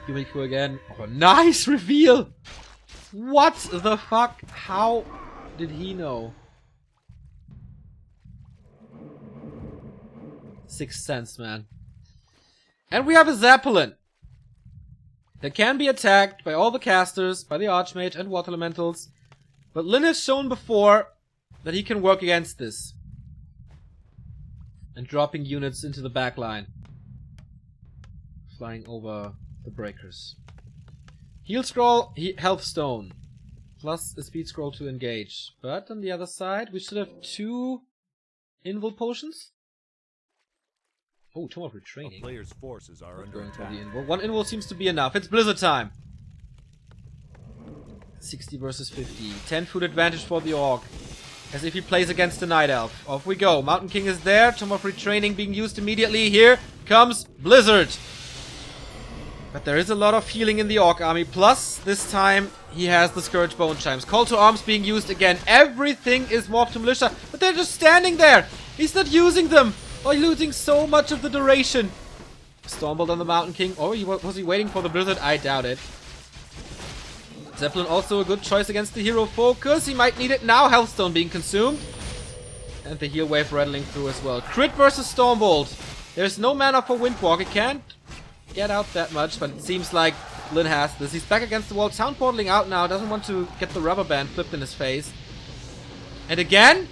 Yumiko again. Oh, nice reveal! What the fuck? How did he know? Sixth sense, man. And we have a Zeppelin that can be attacked by all the casters, by the Archmage and Water Elementals. But Lin has shown before that he can work against this. And dropping units into the back line. Flying over the breakers. Heal Scroll, Health Stone. Plus a Speed Scroll to engage. But on the other side, we should have 2 Invul Potions. Oh, Tomb of Retraining. A player's forces are under Going for attack. the Invul. 1 Invul seems to be enough. It's Blizzard time. 60 versus 50. 10 food advantage for the Orc. As if he plays against the Night Elf. Off we go. Mountain King is there. Tomb of Retraining being used immediately. Here comes Blizzard. But there is a lot of healing in the Orc army. Plus, this time, he has the Scourge Bone Chimes. Call to Arms being used again. Everything is morphed to Militia. But they're just standing there. He's not using them. By losing so much of the duration. Stormbolt on the Mountain King. Or was he waiting for the Blizzard? I doubt it. Zeppelin also a good choice against the hero focus. He might need it now. Healthstone being consumed. And the heal wave rattling through as well. Crit versus Stormbolt. There's no mana for Windwalk. He can't get out that much, but it seems like Lin has this. He's back against the wall. Sound portaling out now. Doesn't want to get the rubber band flipped in his face. And again,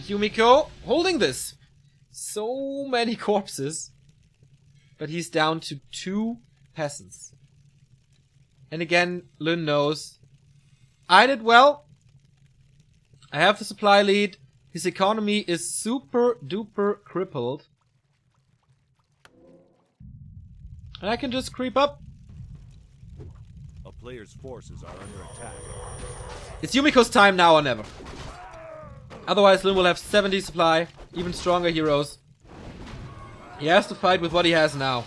Yumiko holding this. So many corpses. But he's down to 2 peasants. And again, Lin knows. I did well. I have the supply lead. His economy is super duper crippled. And I can just creep up. A player's forces are under attack. It's Yumiko's time now or never. Otherwise, Lin will have 70 supply. Even stronger heroes. He has to fight with what he has now.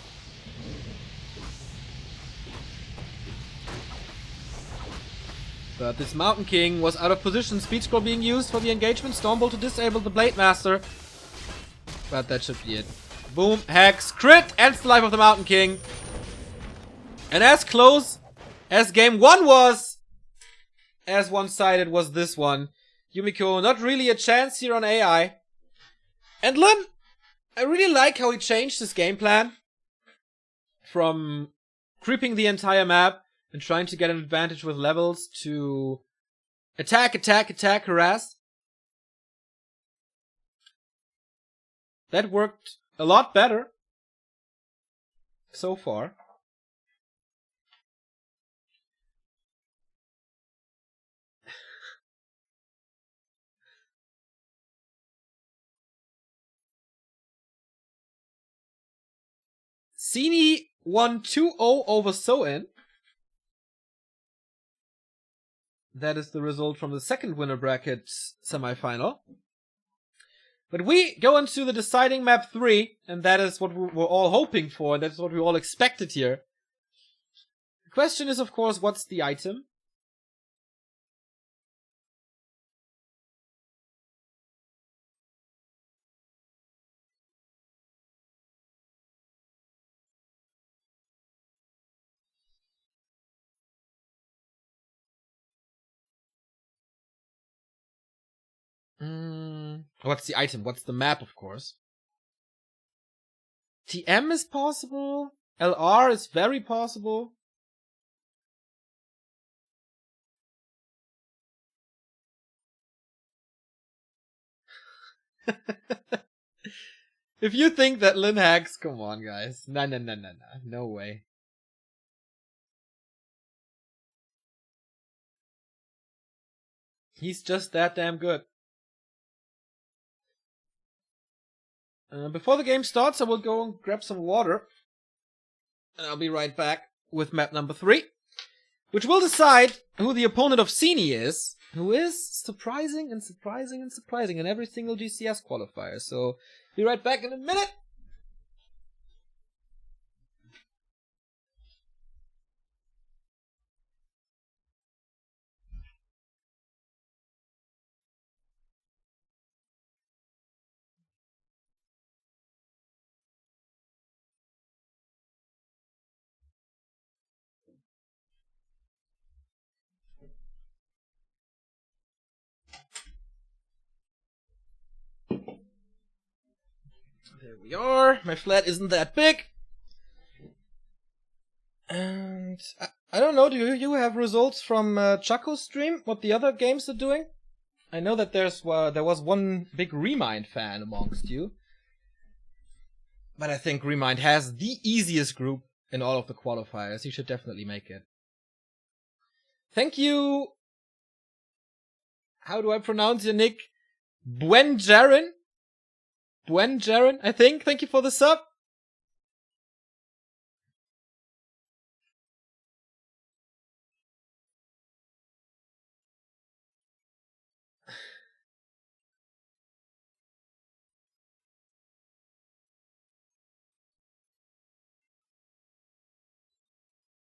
But this Mountain King was out of position. Speed Scroll being used for the engagement. Stormbolt to disable the Blade Master. But that should be it. Boom, Hex, crit, ends the life of the Mountain King. And as close as game 1 was, as one-sided was this one. Yumiko not really a chance here on AI. And Lin, I really like how he changed his game plan. From creeping the entire map and trying to get an advantage with levels to attack, attack, attack, harass. That worked a lot better so far. Sini won 2-0 over Soin. That is the result from the second winner bracket semifinal. But we go into the deciding map 3, and that is what we were all hoping for, and that's what we all expected here. The question is, of course, what's the item? What's the item? What's the map, of course? TM is possible. LR is very possible. If you think that Lin hacks, come on, guys. No. No way. He's just that damn good. Before the game starts, I will go and grab some water. And I'll be right back with map number 3. Which will decide who the opponent of Sini is. Who is surprising and surprising and surprising in every single GCS qualifier. So, be right back in a minute. There we are. My flat isn't that big. And I don't know, do you have results from Chaco's stream? What the other games are doing? I know that there was one big Remind fan amongst you. But I think Remind has the easiest group in all of the qualifiers. He should definitely make it. Thank you. How do I pronounce your nick? Buenjaren, I think. Thank you for the sub.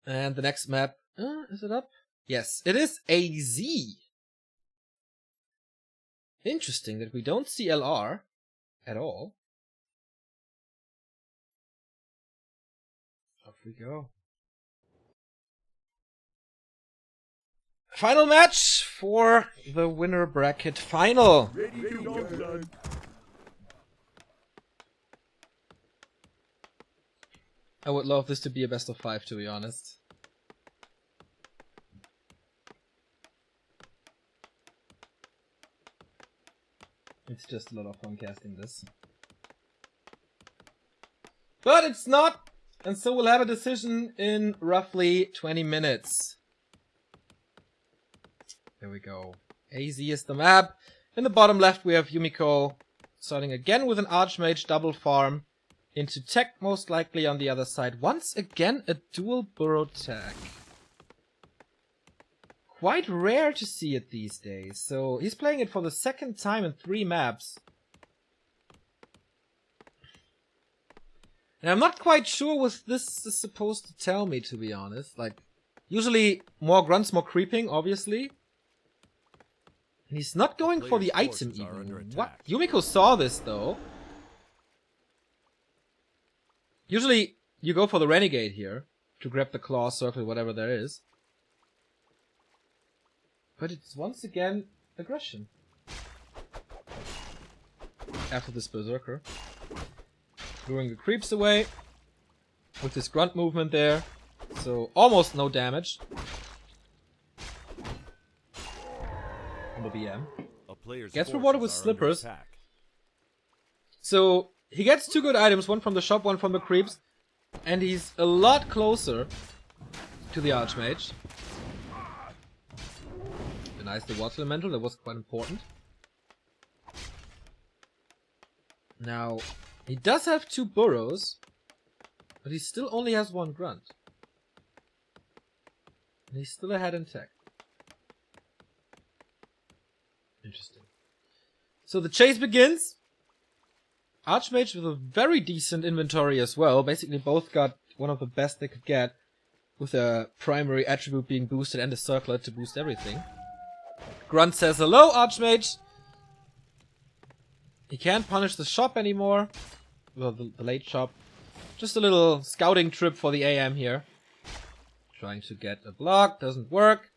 And the next map, is it up? Yes, it is AZ. Interesting that we don't see LR at all. Off we go. Final match for the winner bracket final. Ready to go. I would love this to be a best of 5, to be honest. It's just a lot of fun casting this. But it's not! And so we'll have a decision in roughly 20 minutes. There we go. AZ is the map. In the bottom left we have Yumiko starting again with an Archmage double farm into tech, most likely on the other side. Once again a dual burrow tech. Quite rare to see it these days. So he's playing it for the second time in 3 maps. And I'm not quite sure what this is supposed to tell me, to be honest. Like, usually more grunts, more creeping, obviously. And he's not going for the item even. What? Yumiko saw this though. Usually you go for the renegade here to grab the claw circle, whatever there is. But it's once again aggression. After this berserker. Luring the creeps away. With this grunt movement there. So almost no damage. On the BM. Gets rewarded with slippers. So he gets 2 good items, one from the shop, one from the creeps. And he's a lot closer to the Archmage. Nice, the water elemental, that was quite important. Now, he does have 2 burrows, but he still only has 1 grunt. And he's still ahead in tech. Interesting. So the chase begins. Archmage with a very decent inventory as well. Basically both got one of the best they could get, with their primary attribute being boosted and the circlet to boost everything. Grunt says hello, Archmage. He can't punish the shop anymore. Well, the late shop. Just a little scouting trip for the AM here. Trying to get a block, doesn't work.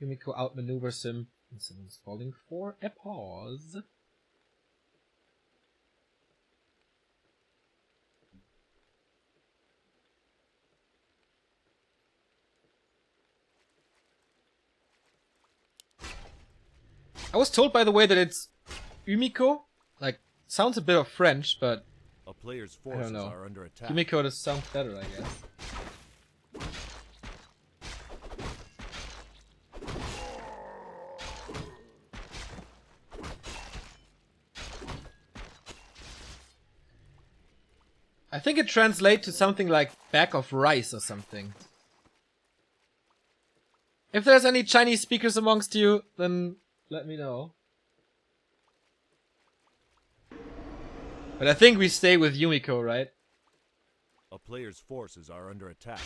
Yumiko outmaneuvers him, and someone's falling for a pause. I was told, by the way, that it's Yumiko. Like, sounds a bit of French, but A player's I don't forces know. are under attack. Yumiko just sounds better, I guess. I think it translates to something like bag of rice or something. If there's any Chinese speakers amongst you, then let me know. But I think we stay with Yumiko, right? A player's forces are under attack.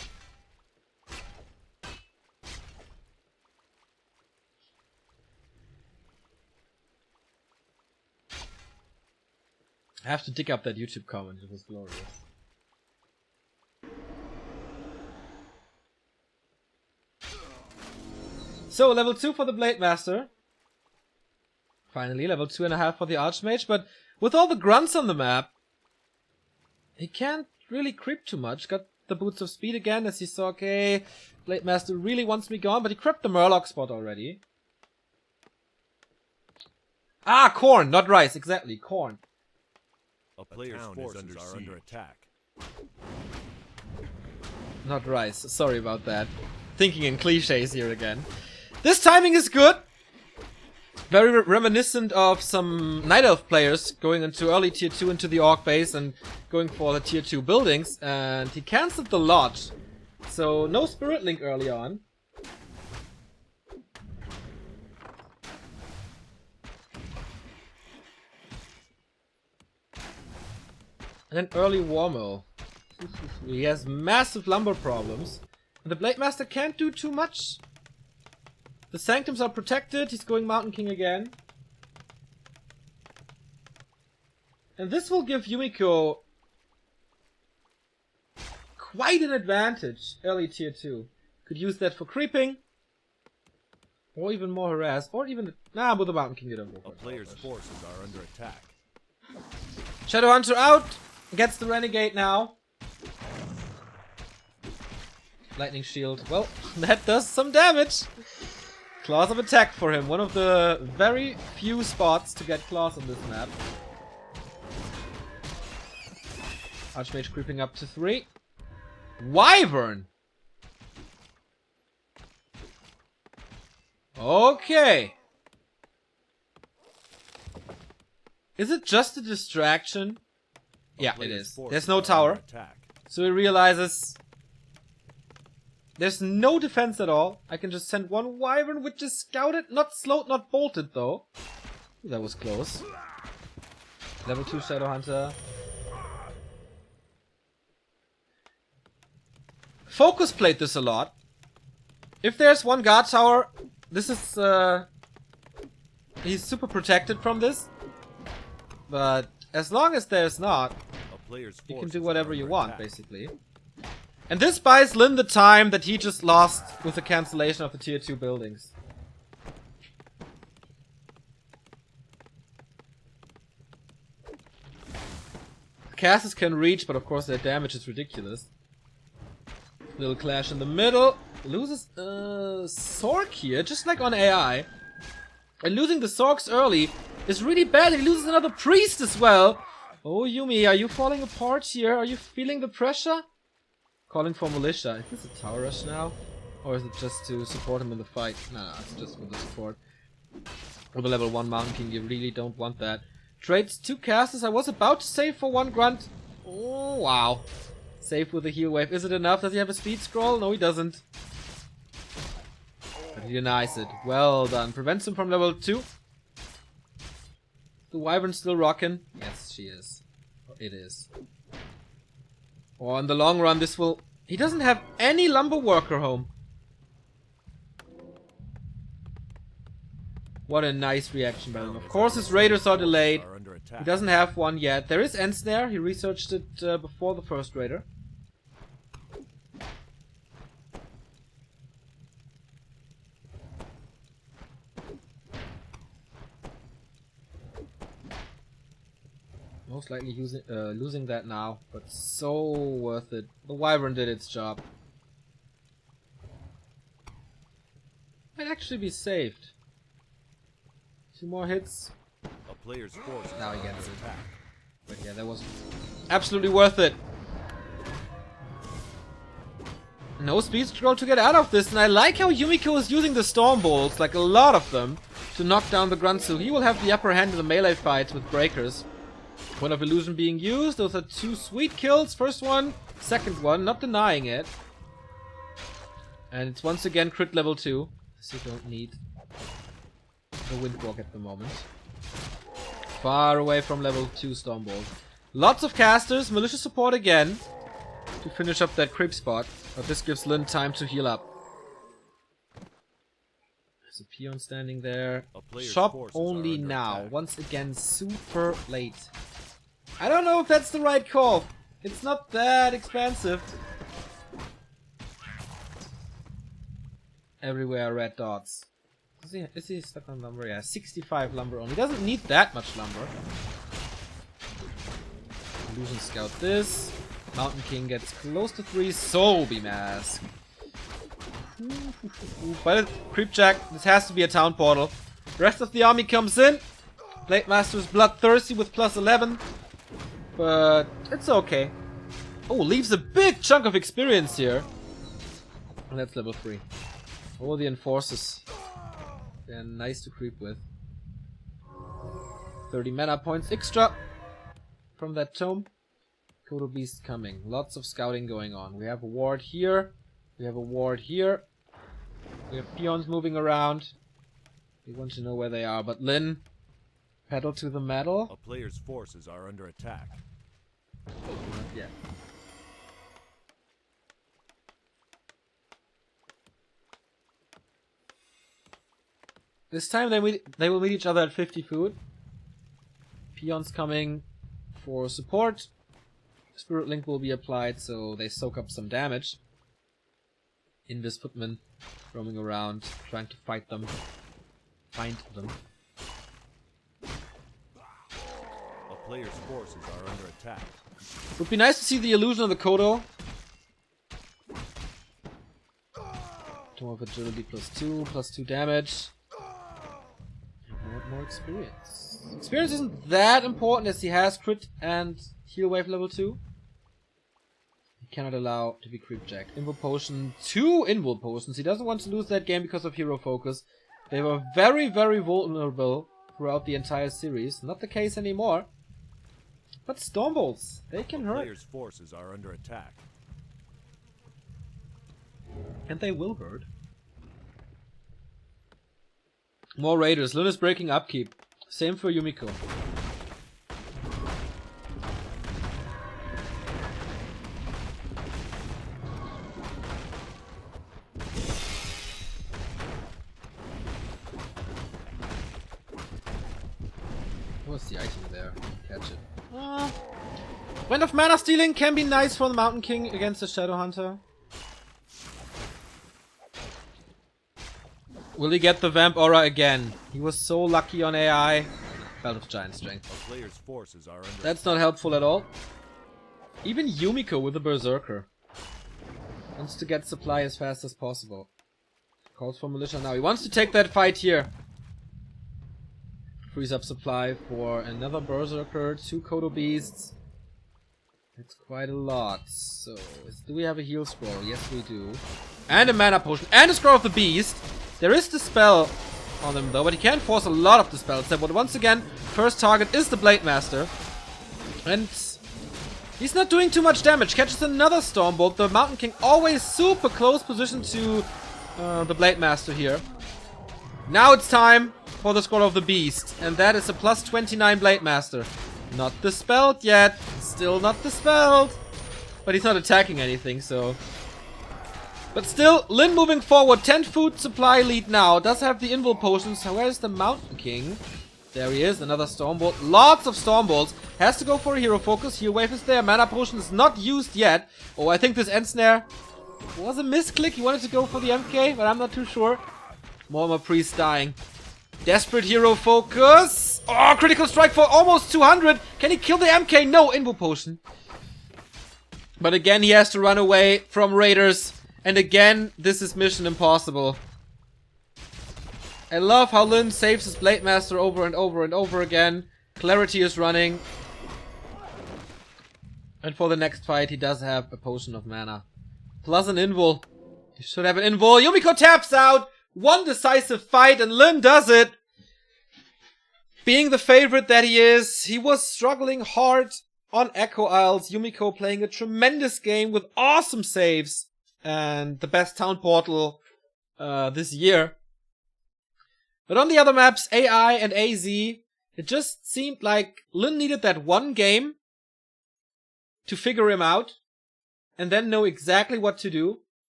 I have to dig up that YouTube comment, it was glorious. So, level 2 for the Blade Master. Finally, level 2.5 for the Archmage, but with all the grunts on the map, he can't really creep too much. Got the Boots of Speed again, as he saw, okay, Blade Master really wants me gone, but he crept the Murloc spot already. Ah, corn, not rice, exactly, corn. A player's forces are under attack. Not rice, sorry about that. Thinking in cliches here again. This timing is good. Very reminiscent of some Night Elf players going into early tier 2 into the Orc base and going for the tier 2 buildings. And he cancelled the Lodge. So no Spirit Link early on. And then early Warmill. He has massive lumber problems. And the Blade Master can't do too much. The Sanctums are protected. He's going Mountain King again. And this will give Yumiko quite an advantage early tier 2. Could use that for creeping. Or even more harassed. Or even... Nah, with the Mountain King, you don't go for A it. player's forces are under attack. Shadowhunter out! Gets the Renegade now. Lightning Shield. Well, that does some damage. Claws of Attack for him. One of the very few spots to get claws on this map. Archmage creeping up to 3. Wyvern! Okay. Is it just a distraction? Yeah, it is. There's no tower. So he realizes there's no defense at all. I can just send one Wyvern, which is scouted. Not slowed, not bolted though. Ooh, that was close. Level 2 Shadowhunter. Focus played this a lot. If there's one guard tower, this is he's super protected from this. But as long as there's not, you can do whatever you want, basically. And this buys Lin the time that he just lost with the cancellation of the tier 2 buildings. Casters can reach, but of course their damage is ridiculous. Little clash in the middle. Loses Sork here, just like on AI. And losing the Sorks early is really bad. He loses another priest as well. Oh, Yumi, are you falling apart here? Are you feeling the pressure? Calling for militia. Is this a tower rush now? Or is it just to support him in the fight? Nah, it's just for the support. With a level 1 Mountain King, you really don't want that. Trades 2 casters. I was about to save for 1 grunt. Oh, wow. Save with a heal wave. Is it enough? Does he have a speed scroll? No, he doesn't. But he denies it. Well done. Prevents him from level 2. The Wyvern still rocking? Yes, she is. It is. Or in the long run, this will... He doesn't have any lumber worker home. What a nice reaction by him. Of course, his raiders are delayed. He doesn't have one yet. There is Ensnare. He researched it before the first raider. Most likely losing that now, but so worth it. The Wyvern did its job. Might actually be saved. 2 more hits. A player's force now he gets it. But yeah, that was absolutely worth it. No speed scroll to get out of this, and I like how Yumiko is using the storm bolts, like a lot of them, to knock down the grunts. So he will have the upper hand in the melee fights with breakers. Point of illusion being used. Those are 2 sweet kills. First one, second one, not denying it. And it's once again crit level 2. So you don't need the Windwalk at the moment. Far away from level 2 Stormbolt. Lots of casters, militia support again to finish up that creep spot. But this gives Lin time to heal up. There's a peon standing there. Shop only now. Attack. Once again, super late. I don't know if that's the right call. It's not that expensive. Everywhere red dots. Is he stuck on lumber? Yeah, 65 lumber only. He doesn't need that much lumber. Illusion Scout this. Mountain King gets close to 3. Soulbeam Mask. But Creepjack, this has to be a town portal. The rest of the army comes in. Blade Master is bloodthirsty with plus 11. But it's okay. Oh, leaves a big chunk of experience here. And that's level 3. Oh, the Enforcers. They're nice to creep with. 30 mana points extra from that tome. Kodo Beast coming. Lots of scouting going on. We have a ward here. We have a ward here. We have peons moving around. We want to know where they are. But Lin, pedal to the metal. A player's forces are under attack. Not yet. This time they will meet each other at 50 food. Peons coming for support. Spirit Link will be applied, so they soak up some damage. Invis footmen roaming around, trying to find them. A player's forces are under attack. Would be nice to see the illusion of the Kodo. More agility +2 damage. More experience. Experience isn't that important as he has crit and heal wave level 2. He cannot allow to be creep jacked. Invul potion, 2 invul potions. He doesn't want to lose that game because of hero focus. They were very, very vulnerable throughout the entire series. Not the case anymore. But Stormbolts, they can hurt. Player's forces are under attack. And they will hurt. More raiders. Lun is breaking upkeep. Same for Yumiko. What's the item there? Catch it. Wind of Mana stealing can be nice for the Mountain King against the Shadow Hunter. Will he get the Vamp Aura again? He was so lucky on AI. Belt of Giant Strength. A player's forces are under That's not helpful at all. Even Yumiko with the Berserker wants to get supply as fast as possible. Calls for Militia now. He wants to take that fight here. Frees up supply for another Berserker, 2 Kodo Beasts. That's quite a lot. So, do we have a heal scroll? Yes, we do. And a mana potion. And a Scroll of the Beast. There is the spell on him though, but he can't force a lot of the spells. But once again, first target is the Blade Master. And he's not doing too much damage. Catches another Stormbolt. The Mountain King always super close position to the Blade Master here. Now it's time for the Scroll of the Beast. And that is a +29 Blade Master. Not dispelled yet. Still not dispelled. But he's not attacking anything, so... But still, Lin moving forward. 10 food supply lead now. Does have the invul potions. Where's the Mountain King? There he is. Another Stormbolt. Lots of Stormbolts. Has to go for a hero focus. Heal wave is there. Mana potion is not used yet. Oh, I think this end snare was a misclick. He wanted to go for the MK, but I'm not too sure. Morma Priest dying. Desperate hero focus. Oh, critical strike for almost 200. Can he kill the MK? No, invul potion. But again, he has to run away from raiders. And again, this is mission impossible. I love how Lin saves his Blade Master over and over and over again. Clarity is running. And for the next fight, he does have a potion of mana. Plus an invul. He should have an invul. Yumiko taps out. One decisive fight and Lin does it. Being the favorite that he is, he was struggling hard on Echo Isles. Yumiko playing a tremendous game with awesome saves. And the best town portal this year. But on the other maps, AI and AZ, it just seemed like Lin needed that one game to figure him out and then know exactly what to do.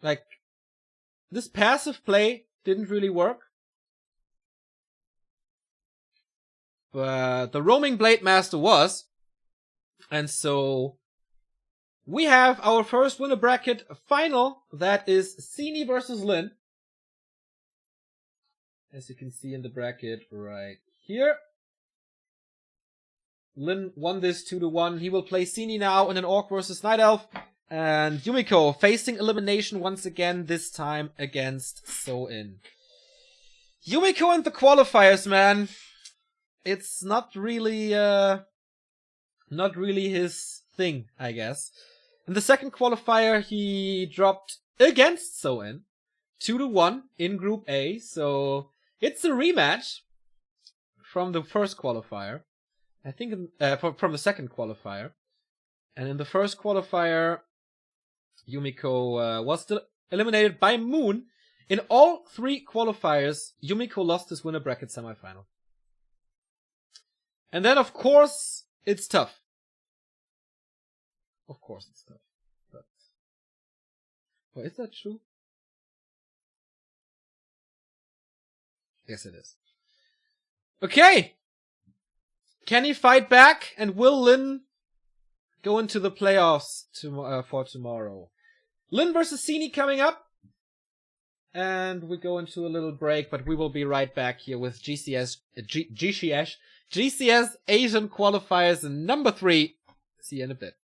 Like, this passive play didn't really work. But the roaming Blade Master was. And so... we have our first winner bracket final. That is Sini versus Lin. As you can see in the bracket right here. Lin won this 2-1. He will play Sini now in an Orc versus Night Elf. And Yumiko facing elimination once again, this time against So-In. Yumiko and the qualifiers, man. It's not really his thing, I guess. In the second qualifier, he dropped against So-In. 2-1 in Group A, so it's a rematch from the first qualifier. I think from the second qualifier. And in the first qualifier, Yumiko was still eliminated by Moon. In all 3 qualifiers, Yumiko lost his winner bracket semifinal. And then, of course, it's tough. Of course it's tough. But... well, is that true? Yes, it is. Okay! Can he fight back? And will Lin go into the playoffs for tomorrow? Lin versus Sini coming up. And we go into a little break, but we will be right back here with GCS Asian Qualifiers number 3. See you in a bit.